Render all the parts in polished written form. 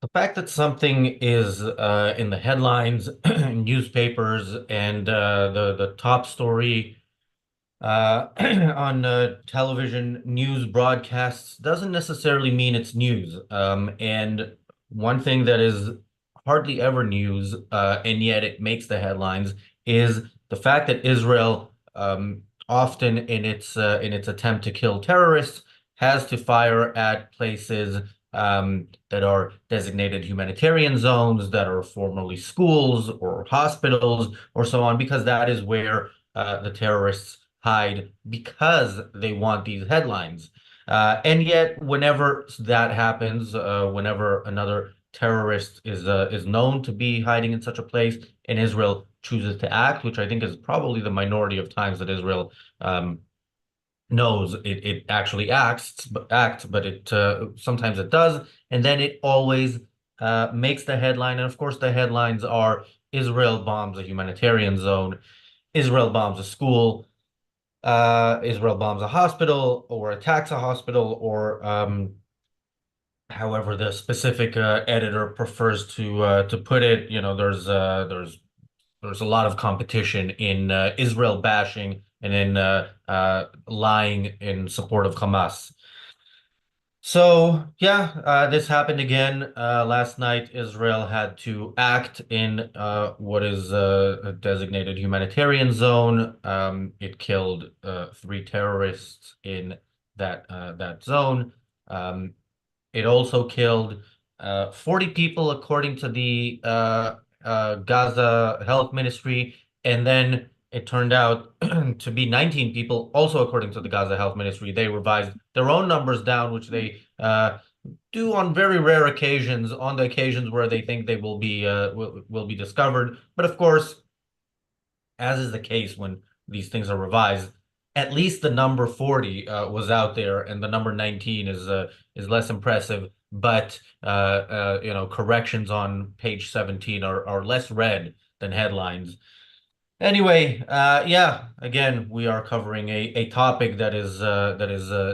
The fact that something is in the headlines, in newspapers, and the top story on television news broadcasts doesn't necessarily mean it's news. And one thing that is hardly ever news, and yet it makes the headlines, is the fact that Israel, often in its attempt to kill terrorists, has to fire at places that are designated humanitarian zones, that are formerly schools or hospitals or so on, because that is where the terrorists hide because they want these headlines. And yet, whenever that happens, whenever another terrorist is known to be hiding in such a place, and Israel chooses to act, which I think is probably the minority of times that Israel knows it actually acts, but it sometimes it does, and then it always makes the headline. And of course, the headlines are Israel bombs a humanitarian zone, Israel bombs a school, Israel bombs a hospital or attacks a hospital, or however the specific editor prefers to put it. You know, there's a lot of competition in Israel bashing and in lying in support of Hamas. So yeah, this happened again last night. Israel had to act in what is a designated humanitarian zone. It killed three terrorists in that zone. Um, it also killed 40 people, according to the Gaza Health Ministry, and then it turned out to be 19 people, also according to the Gaza Health Ministry. They revised their own numbers down, which they do on very rare occasions, on the occasions where they think they will be discovered. But of course, as is the case when these things are revised, at least the number 40 was out there, and the number 19 is less impressive. But corrections on page 17 are less read than headlines. Anyway, yeah, again, we are covering a topic that is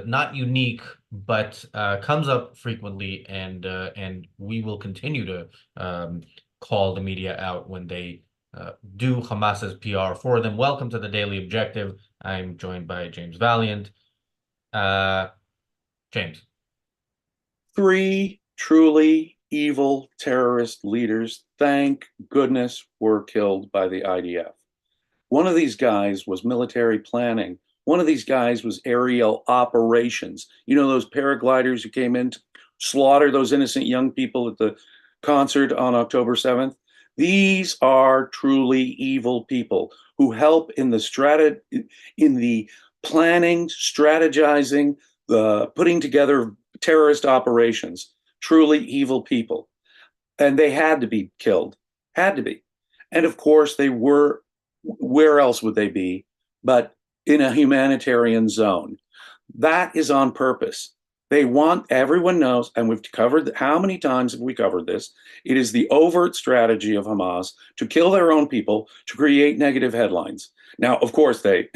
not unique, but comes up frequently, and we will continue to call the media out when they do Hamas's PR for them. Welcome to the Daily Objective. I'm joined by James Valliant. Uh, James. Three truly evil terrorist leaders, thank goodness, were killed by the IDF. One of these guys was military planning. One of these guys was aerial operations. You know, those paragliders who came in to slaughter those innocent young people at the concert on October 7th? These are truly evil people who help in the planning, strategizing, the putting together terrorist operations. Truly evil people. And they had to be killed. Had to be. And of course, they were. Where else would they be but in a humanitarian zone? That is on purpose. They want, everyone knows, and we've covered, how many times have we covered this? It is the overt strategy of Hamas to kill their own people, to create negative headlines. Now, of course, I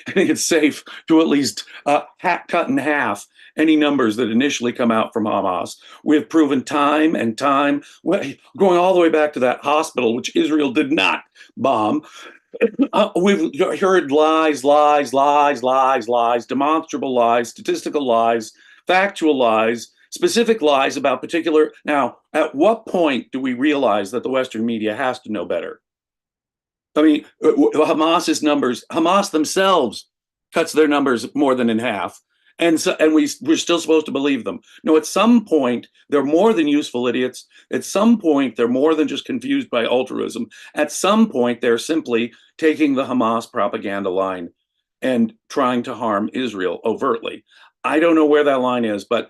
think it's safe to at least cut in half any numbers that initially come out from Hamas. We have proven time and time, going all the way back to that hospital, which Israel did not bomb. We've heard lies, lies, lies, lies, lies, demonstrable lies, statistical lies, factual lies, specific lies about particular. Now, at what point do we realize that the Western media has to know better? I mean, Hamas's numbers, Hamas themselves cuts their numbers more than in half. And we're still supposed to believe them. No, at some point, they're more than useful idiots. At some point, they're more than just confused by altruism. At some point, they're simply taking the Hamas propaganda line and trying to harm Israel overtly. I don't know where that line is, but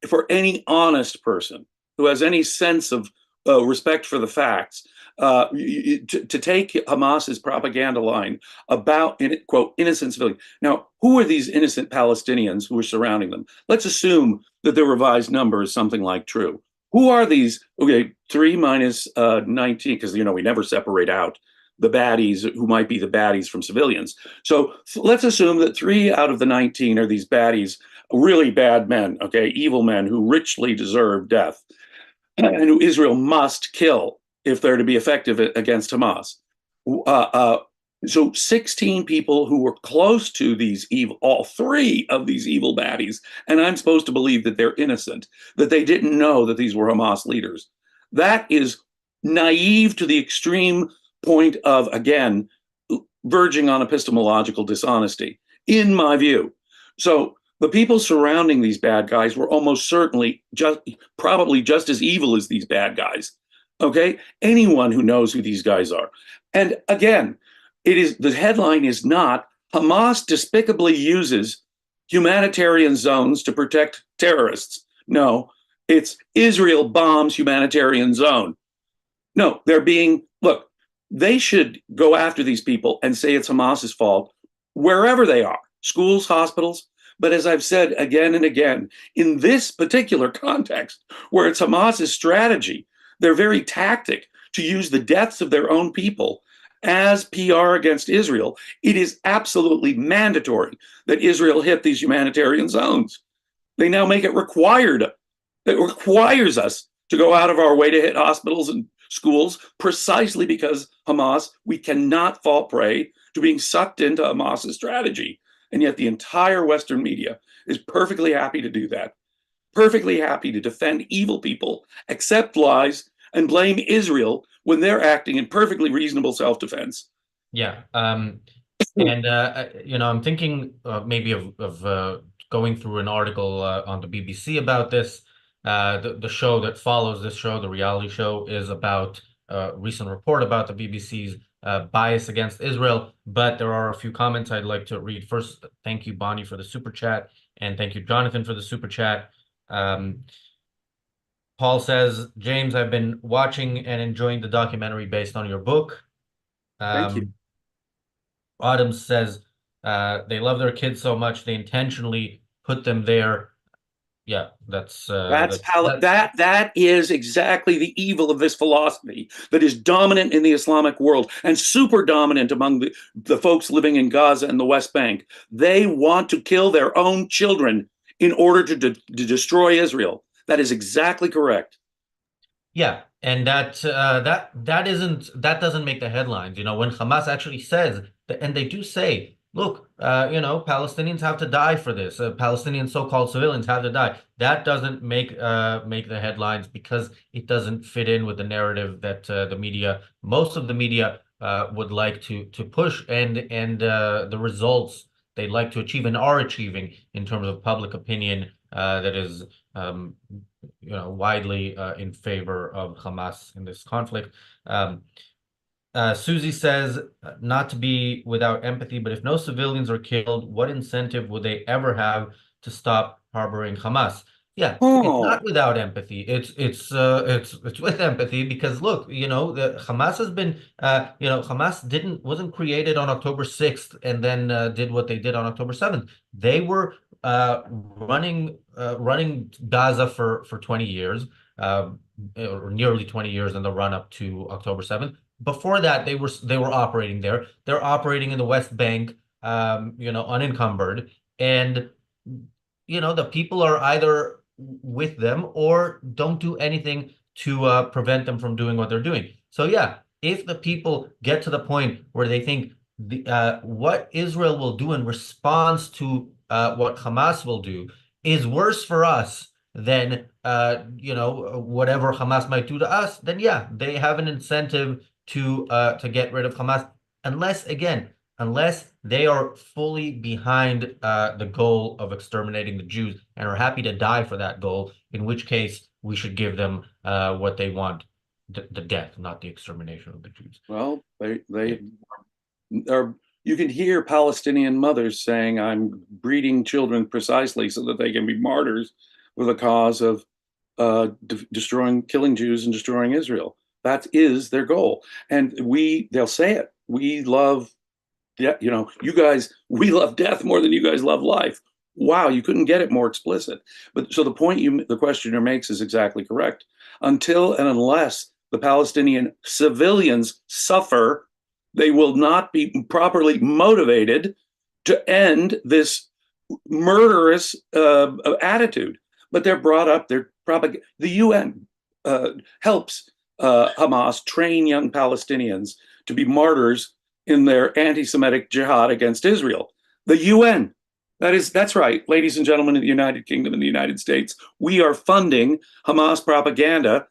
for any honest person who has any sense of respect for the facts, to take Hamas's propaganda line about, quote, innocent civilians. Now, who are these innocent Palestinians who are surrounding them? Let's assume that the revised number is something like true. Who are these? Okay, 3 minus 19, because, we never separate out the baddies who might be the baddies from civilians. So let's assume that 3 out of the 19 are these baddies, really bad men, okay, evil men who richly deserve death. and who Israel must kill if they're to be effective against Hamas. Uh, uh, so 16 people who were close to these evil, all three of these evil baddies, and I'm supposed to believe that they're innocent, that they didn't know that these were Hamas leaders. That is naive to the extreme point of, again, verging on epistemological dishonesty, in my view. So the people surrounding these bad guys were almost certainly probably just as evil as these bad guys. Okay, anyone who knows who these guys are. And again, the headline is not Hamas despicably uses humanitarian zones to protect terrorists. No, it's Israel bombs humanitarian zone. No, look, they should go after these people and say it's Hamas's fault wherever they are, schools, hospitals. But as I've said again and again, in this particular context, where it's Hamas's strategy, their very tactic to use the deaths of their own people as PR against Israel, it is absolutely mandatory that Israel hit these humanitarian zones. They now make it required. It requires us to go out of our way to hit hospitals and schools precisely because Hamas, we cannot fall prey to being sucked into Hamas's strategy. And yet the entire Western media is perfectly happy to do that, perfectly happy to defend evil people, accept lies, and blame Israel when they're acting in perfectly reasonable self-defense. Yeah. And I'm thinking maybe of going through an article on the BBC about this. The show that follows this show, the reality show, is about a recent report about the BBC's bias against Israel. But there are a few comments I'd like to read. First, thank you, Bonnie, for the super chat, and thank you, Jonathan, for the super chat. Paul says, James, I've been watching and enjoying the documentary based on your book. Thank you. Autumn says they love their kids so much they intentionally put them there. Yeah, that is exactly the evil of this philosophy that is dominant in the Islamic world and super dominant among the folks living in Gaza and the West Bank. They want to kill their own children in order to destroy Israel. That is exactly correct. Yeah, and that doesn't make the headlines. When Hamas actually says that, and they do say, look, Palestinians have to die for this. Palestinian so-called civilians have to die. That doesn't make the headlines because it doesn't fit in with the narrative that most of the media would like to push, and the results they'd like to achieve and are achieving in terms of public opinion that is widely in favor of Hamas in this conflict. Susie says, not to be without empathy, but if no civilians are killed, what incentive would they ever have to stop harboring Hamas? Yeah, it's not without empathy. It's with empathy because look, the Hamas has been, Hamas wasn't created on October 6th and then did what they did on October 7th. They were running Gaza for 20 years, or nearly 20 years in the run up to October 7th. Before that, they were operating there. They're operating in the West Bank, unencumbered, and the people are either with them or don't do anything to prevent them from doing what they're doing. So yeah, if the people get to the point where they think what Israel will do in response to what Hamas will do is worse for us than whatever Hamas might do to us, then yeah, they have an incentive to get rid of Hamas, unless they are fully behind the goal of exterminating the Jews and are happy to die for that goal, in which case we should give them what they want, the death, not the extermination of the Jews. Well, they are. You can hear Palestinian mothers saying, I'm breeding children precisely so that they can be martyrs for the cause of killing Jews and destroying Israel. That is their goal. And they'll say it. We love, you guys, we love death more than you guys love life. Wow, you couldn't get it more explicit. But so the questioner makes is exactly correct. Until and unless the Palestinian civilians suffer, they will not be properly motivated to end this murderous attitude. But they're brought up, the UN helps Hamas train young Palestinians to be martyrs in their anti-Semitic jihad against Israel. The UN. That's right, ladies and gentlemen of the United Kingdom and the United States. We are funding Hamas propaganda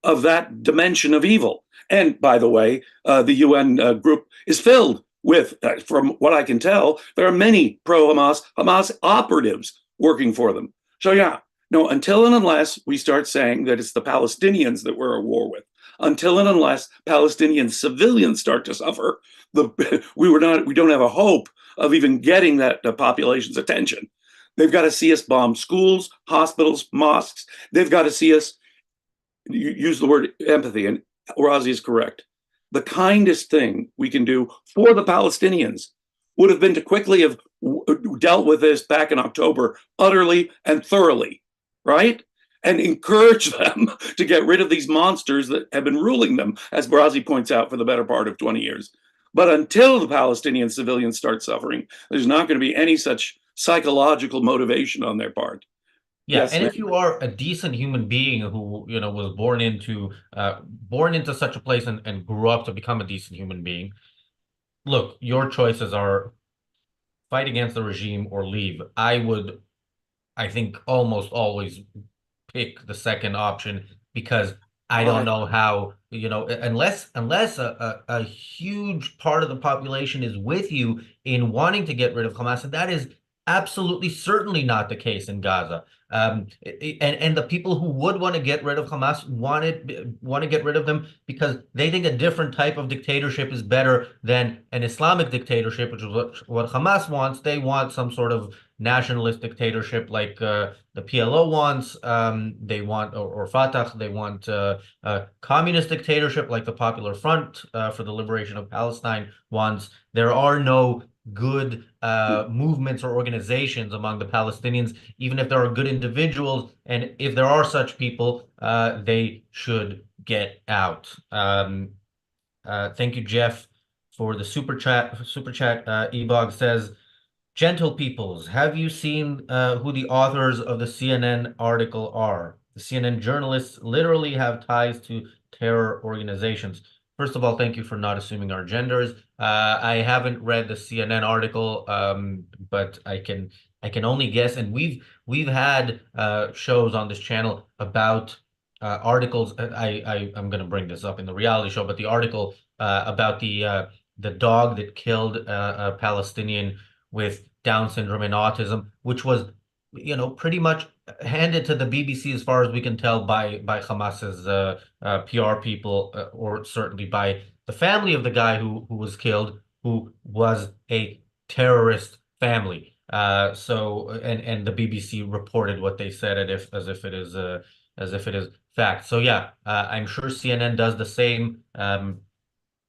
of that dimension of evil. And by the way, the UN group is filled with, from what I can tell, there are many Hamas operatives working for them. So yeah, no, until and unless we start saying that it's the Palestinians that we're at war with, until and unless Palestinian civilians start to suffer, we don't have a hope of even getting that population's attention. They've got to see us bomb schools, hospitals, mosques. They've got to see us use the word empathy, and Razi is correct. The kindest thing we can do for the Palestinians would have been to quickly have dealt with this back in October utterly and thoroughly, right? And encourage them to get rid of these monsters that have been ruling them, as Razi points out, for the better part of 20 years. But until the Palestinian civilians start suffering, there's not going to be any such psychological motivation on their part. Yeah, Yes, and if you are a decent human being who, was born into such a place and grew up to become a decent human being, look, your choices are fight against the regime or leave. I think, almost always pick the second option because I don't know how, unless a huge part of the population is with you in wanting to get rid of Hamas, and that is absolutely certainly not the case in Gaza. And the people who would want to get rid of Hamas want to get rid of them because they think a different type of dictatorship is better than an Islamic dictatorship, which is what Hamas wants. They want some sort of nationalist dictatorship like the PLO wants. They want, or Fatah, they want communist dictatorship like the Popular Front for the Liberation of Palestine wants. There are no good movements or organizations among the Palestinians, even if there are good individuals. And if there are such people, they should get out. Thank you, Jeff, for the super chat. Super chat. Ebog says, gentle peoples, have you seen who the authors of the CNN article are? The CNN journalists literally have ties to terror organizations. First of all, thank you for not assuming our genders. I haven't read the CNN article, but I can only guess. And we've had shows on this channel about articles. I'm going to bring this up in the reality show, but the article about the dog that killed a Palestinian with Down syndrome and autism, which was, pretty much handed to the BBC as far as we can tell by Hamas's PR people, or certainly by the family of the guy who was killed, who was a terrorist family. And the BBC reported what they said as if it is fact. So yeah, I'm sure CNN does the same.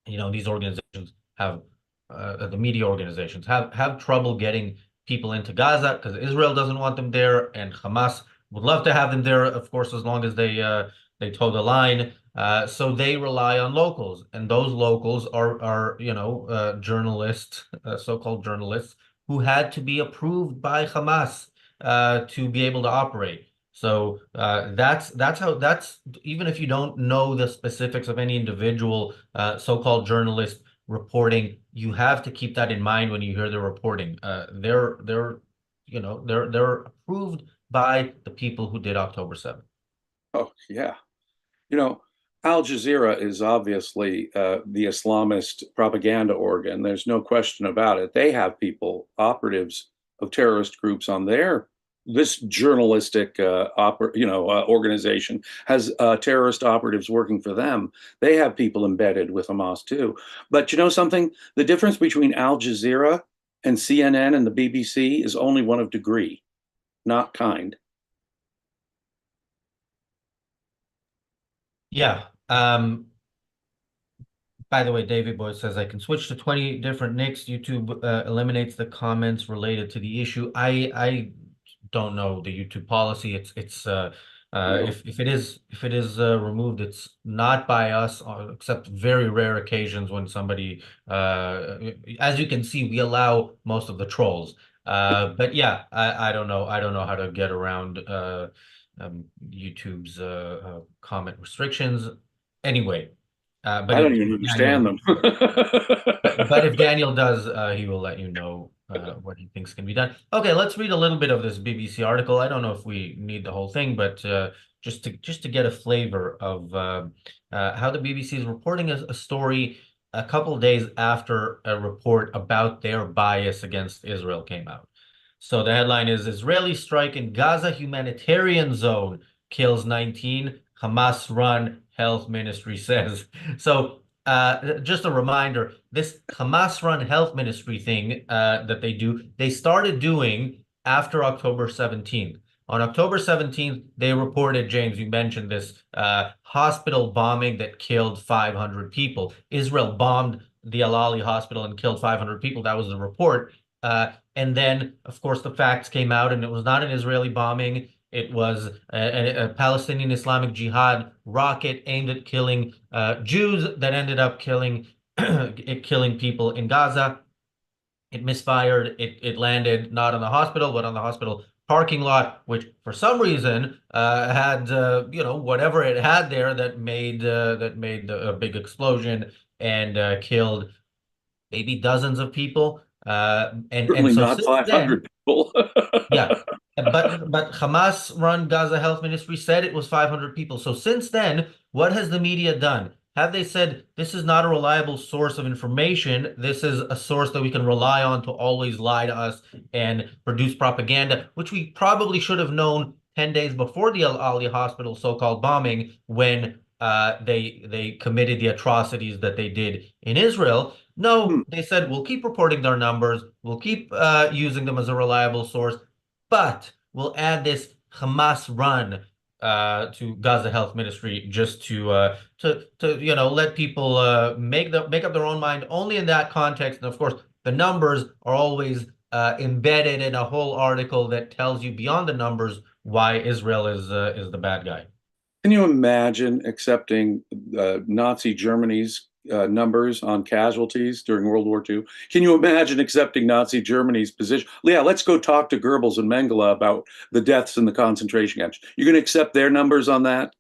These organizations have the media organizations have trouble getting people into Gaza because Israel doesn't want them there, and Hamas would love to have them there, of course, as long as they toe the line. So they rely on locals, and those locals are journalists, so-called journalists, who had to be approved by Hamas to be able to operate. So that's even if you don't know the specifics of any individual so-called journalist reporting, you have to keep that in mind when you hear the reporting. They're approved by the people who did October 7th. Oh, yeah. You know, Al Jazeera is obviously the Islamist propaganda organ. There's no question about it. They have operatives of terrorist groups on this journalistic organization has terrorist operatives working for them. They have people embedded with Hamas too. But you know something? The difference between Al Jazeera and CNN and the BBC is only one of degree, not kind. Yeah. By the way, David Boy says I can switch to 20 different nicks. YouTube eliminates the comments related to the issue. I don't know the YouTube policy. It's if it is removed, it's not by us, except very rare occasions when somebody as you can see, we allow most of the trolls. But yeah, I don't know how to get around YouTube's comment restrictions. Anyway, but I if don't even understand Daniel, them. but if Daniel does, he will let you know what he thinks can be done. Okay, let's read a little bit of this BBC article. I don't know if we need the whole thing, but just to get a flavor of how the BBC is reporting a story a couple days after a report about their bias against Israel came out. So the headline is Israeli strike in Gaza humanitarian zone kills 19, Hamas-run health ministry says. So just a reminder, this Hamas-run health ministry thing that they started doing after October 17th. On October 17th, they reported, James, you mentioned this hospital bombing that killed 500 people. Israel bombed the Al Ahli hospital and killed 500 people. That was the report. And then, of course, the facts came out, and it was not an Israeli bombing. It was a Palestinian Islamic Jihad rocket aimed at killing Jews that ended up killing killing people in Gaza. It misfired. It landed not on the hospital, but on the hospital parking lot, which for some reason had whatever it had there that made a big explosion and killed maybe dozens of people. And Certainly so not since then, 500 people. yeah. But Hamas-run Gaza Health Ministry said it was 500 people. So since then, what has the media done? Have they said this is not a reliable source of information? This is a source that we can rely on to always lie to us and produce propaganda, which we probably should have known 10 days before the Al Ahli Hospital so-called bombing when they committed the atrocities that they did in Israel. Hmm. No, they said we'll keep reporting their numbers, we'll keep using them as a reliable source, but we'll add this Hamas run to Gaza Health Ministry just to let people make up their own mind only in that context. And of course, the numbers are always embedded in a whole article that tells you beyond the numbers why Israel is the bad guy. Can you imagine accepting Nazi Germany's numbers on casualties during World War II? Can you imagine accepting Nazi Germany's position? Yeah, let's go talk to Goebbels and Mengele about the deaths in the concentration camps. You're going to accept their numbers on that?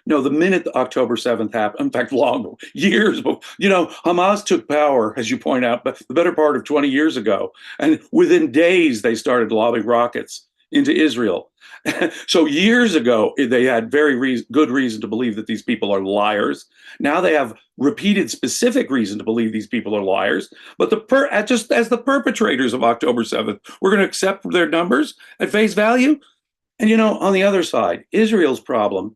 No, the minute October 7th happened, in fact, long years, Hamas took power, as you point out, but the better part of 20 years ago. And within days, they started lobbing rockets into Israel. So years ago, they had very good reason to believe that these people are liars. Now they have repeated specific reason to believe these people are liars. But just as the perpetrators of October 7th, we're going to accept their numbers at face value. And on the other side, Israel's problem,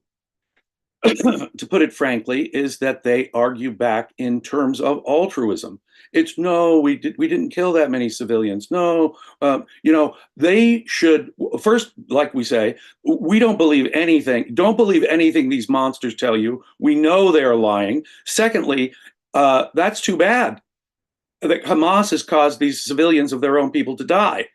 to put it frankly, is that they argue back in terms of altruism. It's no, we didn't kill that many civilians. No, they should first, like we say, we don't believe anything. Don't believe anything these monsters tell you. We know they are lying. Secondly, that's too bad that Hamas has caused these civilians of their own people to die.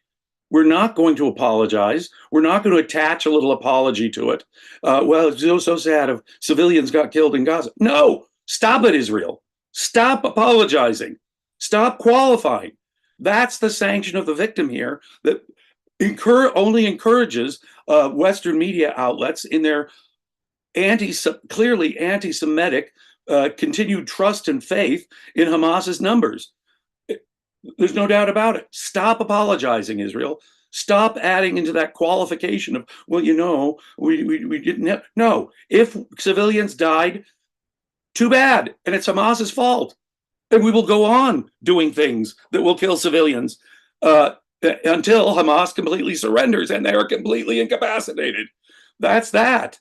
We're not going to apologize. We're not going to attach a little apology to it. Well, it's so sad if civilians got killed in Gaza. No, stop it, Israel. Stop apologizing. Stop qualifying. That's the sanction of the victim here that only encourages Western media outlets in their clearly anti-Semitic continued trust and faith in Hamas's numbers. There's no doubt about it. Stop apologizing, Israel. Stop adding into that qualification of, well, we didn't have. No, if civilians died, too bad. And it's Hamas's fault. And we will go on doing things that will kill civilians until Hamas completely surrenders and they are completely incapacitated. That's that.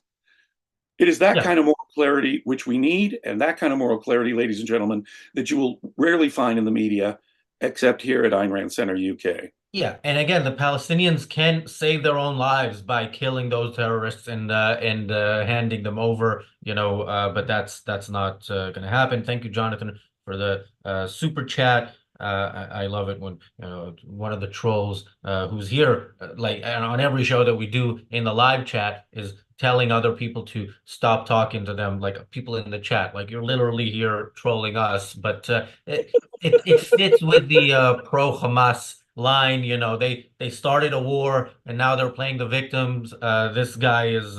It is that Yeah. kind of moral clarity which we need, and that kind of moral clarity, ladies and gentlemen, that you will rarely find in the media, except here at Ayn Rand Center UK. Yeah, and again, the Palestinians can save their own lives by killing those terrorists and handing them over, but that's not going to happen. Thank you, Jonathan, for the super chat. I love it when one of the trolls who's here, like and on every show that we do in the live chat, is telling other people to stop talking to them, like people in the chat, like you're literally here trolling us. But it fits with the pro-Hamas line, they started a war and now they're playing the victims. This guy is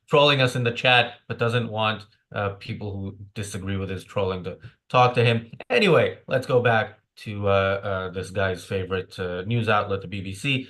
trolling us in the chat, but doesn't want people who disagree with his trolling to talk to him. Anyway, let's go back to this guy's favorite news outlet, the BBC.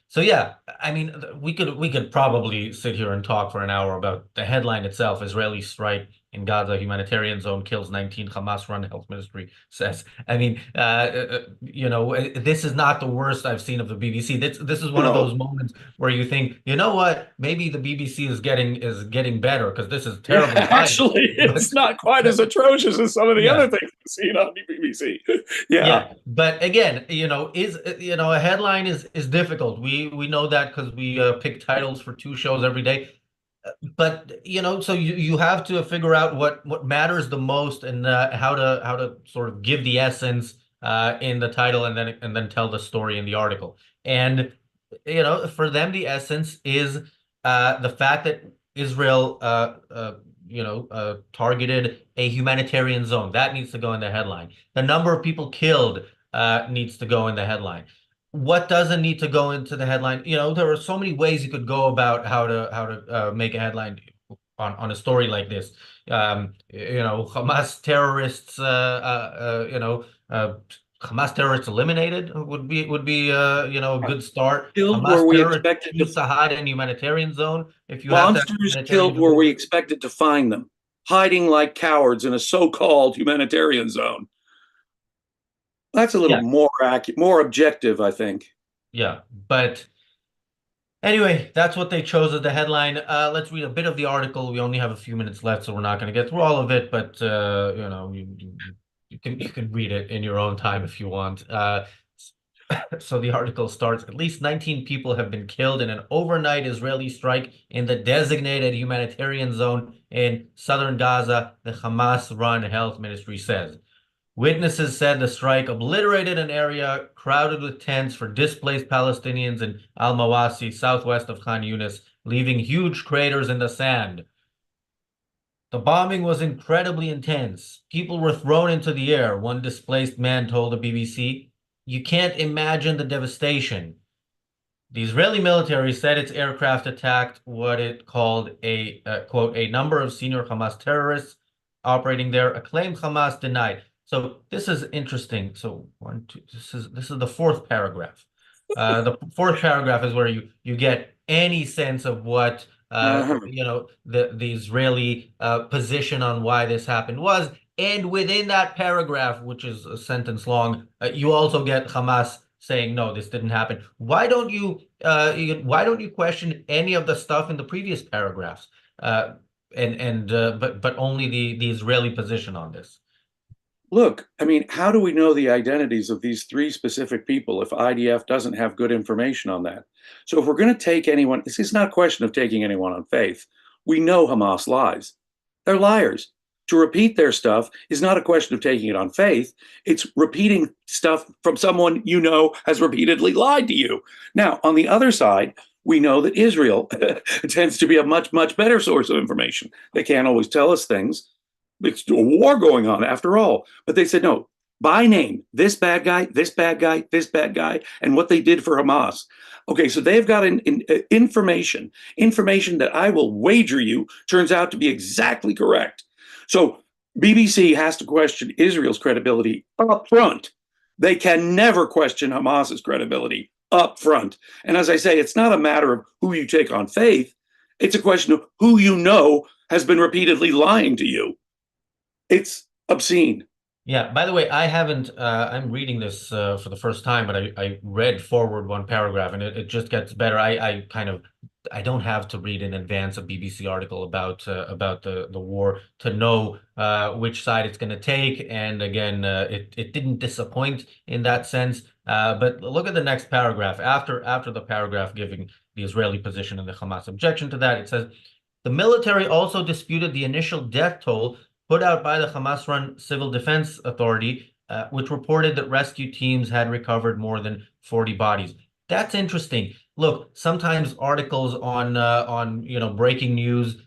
So yeah, I mean, we could probably sit here and talk for an hour about the headline itself. Israeli strike in Gaza, humanitarian zone kills 19, Hamas-run health ministry says. I mean, this is not the worst I've seen of the BBC. This is one of those No, moments where you think, you know what, maybe the BBC is getting better because this is yeah, terribly tired. actually, But it's not quite as atrocious as some of the other yeah. things we've seen on the BBC. Yeah. Yeah, but again, a headline is difficult. We know that because we pick titles for two shows every day. But so you have to figure out what matters the most and how to sort of give the essence in the title and then tell the story in the article. And for them, the essence is the fact that Israel targeted a humanitarian zone. That needs to go in the headline. The number of people killed needs to go in the headline. What doesn't need to go into the headline? There are so many ways you could go about how to make a headline on a story like this. Hamas terrorists, Hamas terrorists eliminated would be a good start. Killed where Hamas we terrorists expected choose to, to hide in humanitarian zone. If you have to have monsters humanitarian killed where we zone, expected to find them, hiding like cowards in a so-called humanitarian zone. That's a little yeah, more accurate, more objective, I think. yeah, but. Anyway, that's what they chose as the headline. Let's read a bit of the article. We only have a few minutes left, so we're not going to get through all of it, but you can read it in your own time if you want. So the article starts, at least 19 people have been killed in an overnight Israeli strike in the designated humanitarian zone in southern Gaza, the Hamas-run health ministry says. Witnesses said the strike obliterated an area crowded with tents for displaced Palestinians in Al-Mawasi, southwest of Khan Yunis, leaving huge craters in the sand. The bombing was incredibly intense. People were thrown into the air, one displaced man told the BBC. You can't imagine the devastation. The Israeli military said its aircraft attacked what it called quote, a number of senior Hamas terrorists operating there. A claim Hamas denied. So this is interesting. So one, two, this is the fourth paragraph. The fourth paragraph is where you get any sense of what Uh-huh. the Israeli position on why this happened was. And within that paragraph, which is a sentence long, you also get Hamas saying, no, this didn't happen. Why don't you question any of the stuff in the previous paragraphs? But only the Israeli position on this. Look, I mean, how do we know the identities of these three specific people if IDF doesn't have good information on that? So if we're going to take anyone, this is not a question of taking anyone on faith. We know Hamas lies. They're liars. To repeat their stuff is not a question of taking it on faith. It's repeating stuff from someone you know has repeatedly lied to you. Now, on the other side, we know that Israel tends to be a much, much better source of information. They can't always tell us things. It's a war going on after all. But they said, no, by name, this bad guy, this bad guy, this bad guy, and what they did for Hamas. Okay, so they've got information that I will wager you turns out to be exactly correct. So BBC has to question Israel's credibility up front. They can never question Hamas's credibility up front. And as I say, it's not a matter of who you take on faith. It's a question of who you know has been repeatedly lying to you. It's obscene. Yeah, by the way, I'm reading this for the first time, but I read forward one paragraph and it just gets better. I don't have to read in advance a BBC article about the war to know which side it's going to take. And again, it didn't disappoint in that sense. But look at the next paragraph. After the paragraph giving the Israeli position and the Hamas objection to that, it says, the military also disputed the initial death toll put out by the Hamas-run Civil Defense Authority, which reported that rescue teams had recovered more than 40 bodies. That's interesting. Look, sometimes articles on breaking news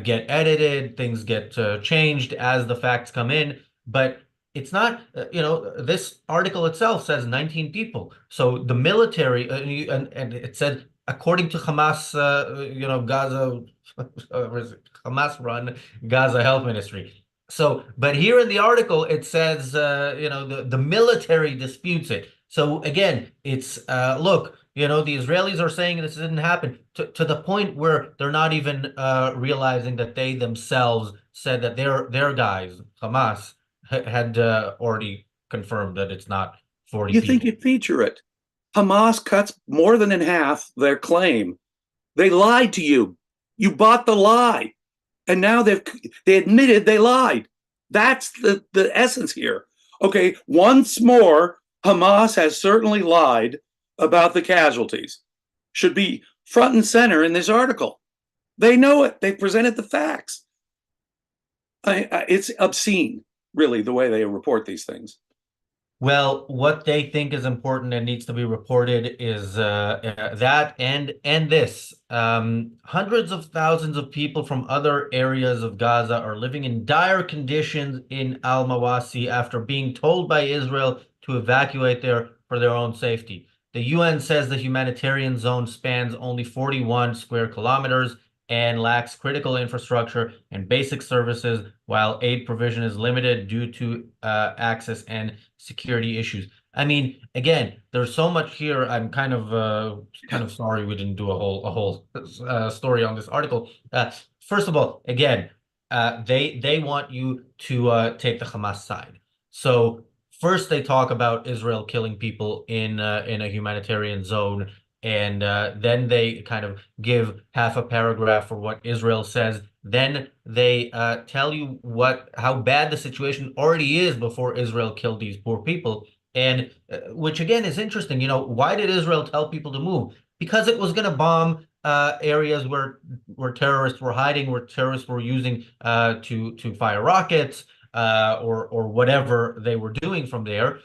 get edited, things get changed as the facts come in. But it's not, this article itself says 19 people. So the military, and it said, according to Hamas, Gaza, Hamas run Gaza Health Ministry. So, but here in the article, it says, the military disputes it. So again, it's, look, the Israelis are saying this didn't happen to the point where they're not even realizing that they themselves said that their guys, Hamas, had already confirmed that it's not 40 You think people. you'd feature it? Hamas cuts more than in half their claim. They lied to you. You bought the lie. And now they admitted they lied. That's the essence here. Okay, once more, Hamas has certainly lied about the casualties. Should be front and center in this article. They know it. They presented the facts. It's obscene, really, the way they report these things. Well, what they think is important and needs to be reported is that and this. Hundreds of thousands of people from other areas of Gaza are living in dire conditions in Al-Mawasi after being told by Israel to evacuate there for their own safety. The UN says the humanitarian zone spans only 41 square kilometers and lacks critical infrastructure and basic services, while aid provision is limited due to access and security issues. I mean, again, there's so much here. I'm kind of sorry we didn't do a whole story on this article. First of all, again, they want you to take the Hamas side. So first they talk about Israel killing people in a humanitarian zone, and then they kind of give half a paragraph for what Israel says. Then they tell you how bad the situation already is before Israel killed these poor people. And which again is interesting. Why did Israel tell people to move? Because it was going to bomb areas where terrorists were hiding, where terrorists were using to fire rockets or whatever they were doing from there.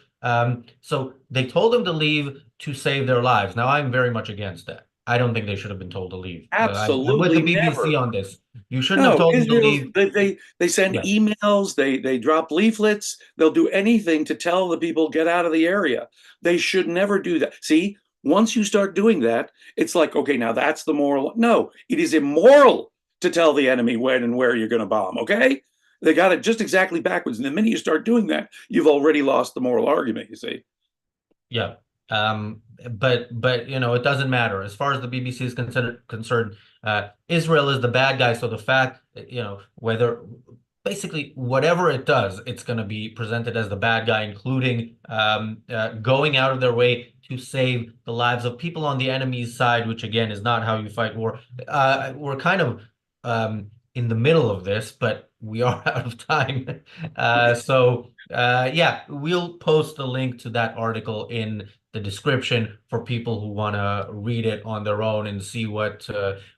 So they told them to leave to save their lives. Now, I'm very much against that. I don't think they should have been told to leave. I'm with the Absolutely BBC never. on this. You shouldn't have No, told them to Israel's leave. they send Yeah, emails, they drop leaflets, they'll do anything to tell the people get out of the area. They should never do that. See, once you start doing that, it's like, okay, now that's the moral. No, it is immoral to tell the enemy when and where you're going to bomb, okay? They got it just exactly backwards. And the minute you start doing that, you've already lost the moral argument, you see. yeah. But it doesn't matter as far as the BBC is concerned. Israel is the bad guy, so the fact, whether basically whatever it does, it's going to be presented as the bad guy, including going out of their way to save the lives of people on the enemy's side, which again is not how you fight war. We're kind of in the middle of this, but we are out of time. Yeah, we'll post a link to that article in the description for people who want to read it on their own and see what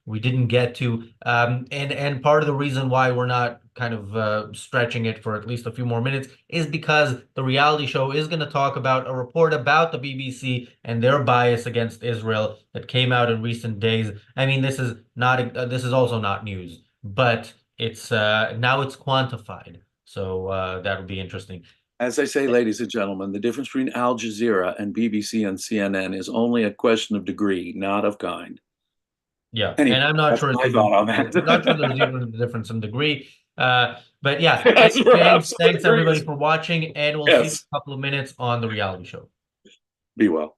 we didn't get to. And part of the reason why we're not kind of stretching it for at least a few more minutes is because the reality show is going to talk about a report about the BBC and their bias against Israel that came out in recent days. I mean, this is also not news, but it's now it's quantified. So that would be interesting. As I say, ladies and gentlemen, the difference between Al Jazeera and BBC and CNN is only a question of degree, not of kind. Yeah, Anyway, and I'm not that's sure my thought on not sure there's that. even a difference in degree. But yeah, Yes, thanks, we're James. absolute Thanks everybody agrees. for watching, and we'll see you in Yes, a couple of minutes on the reality show. be well.